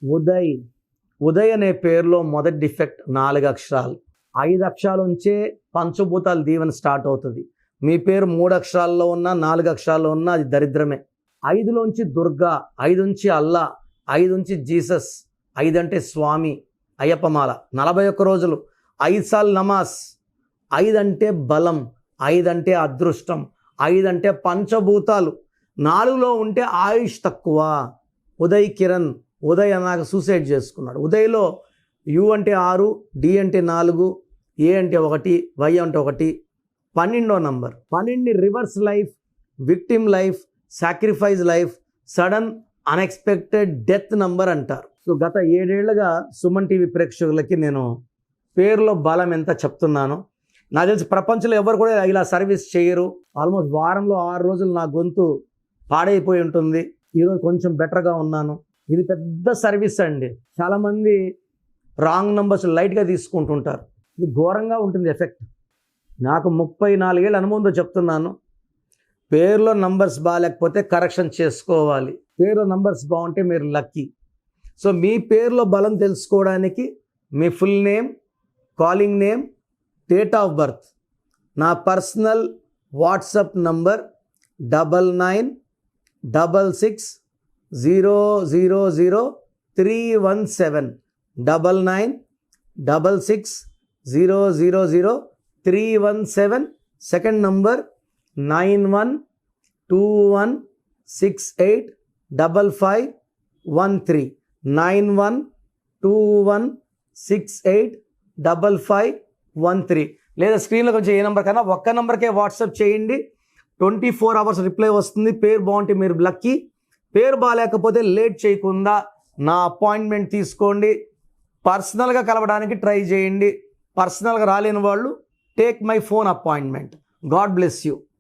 ఉదయ్. ఉదయ్ అనే పేరులో మొదటి డిఫెక్ట్ 4 అక్షరాలు. 5 అక్షరాల నుంచే పంచభూతాల దీవెన స్టార్ట్ అవుతుంది. మీ పేరు 3 అక్షరాల్లో ఉన్నా 4 అక్షరాల్లో ఉన్నా అది దరిద్రమే. 5లోంచి దుర్గా, 5 నుంచి అల్లా, 5 నుంచి జీసస్, 5 అంటే స్వామి, అయ్యప్పమాల 41 రోజులు, 5 సార్లు నమాజ్, 5 అంటే బలం, 5 అంటే అదృష్టం, 5 అంటే పంచభూతాలు. 4లో ఉంటే ఆయుష్ తక్కువ. ఉదయ్ కిరణ్, ఉదయ్ నాకు సూసైడ్ చేసుకున్నాడు. ఉదయ్లో యు అంటే 6, డి అంటే 4, ఏ అంటే 1, వై అంటే 1, 12వ number. 12 reverse life, victim life, sacrifice life, sudden unexpected death number అంటారు. సో గత 7 ఏళ్లుగా సుమన్ టీవీ ప్రేక్షకులకి నేను పేరులో బలం ఎంత చెప్తున్నాను. నాకు తెలిసి ప్రపంచంలో ఎవరు కూడా ఇలా సర్వీస్ చేయరు. ఆల్మోస్ట్ వారంలో 6 రోజులు నా గొంతు పాడైపోయి ఉంటుంది. ఈరోజు కొంచెం బెటర్గా ఉన్నాను. ఇది పెద్ద సర్వీస్ అండి. చాలామంది రాంగ్ నంబర్స్ లైట్గా తీసుకుంటుంటారు. ఇది ఘోరంగా ఉంటుంది ఎఫెక్ట్. నాకు 34 ఏళ్ళ అనుభవంతో చెప్తున్నాను. పేరులో నంబర్స్ బాగాలేకపోతే కరెక్షన్ చేసుకోవాలి. పేరులో నంబర్స్ బాగుంటే మీరు లక్కీ. సో మీ పేరులో బలం తెలుసుకోవడానికి మీ full name, calling name, date of birth, నా personal WhatsApp number 9966000317, 9966000317. Second number 9121685513, 9121685513. లేదా స్క్రీన్లో కొంచెం ఏ నెంబర్ కన్నా ఒక్క నెంబర్కే వాట్సాప్ చేయండి. 24 అవర్స్ రిప్లై వస్తుంది. పేరు బాగుంటే మీరు లక్కీ. పేరు బాగాలేకపోతే లేట్ చేయకుండా నా అపాయింట్మెంట్ తీసుకోండి. పర్సనల్గా కలవడానికి ట్రై చేయండి. పర్సనల్గా రాలేని వాళ్ళు take my phone appointment. God bless you.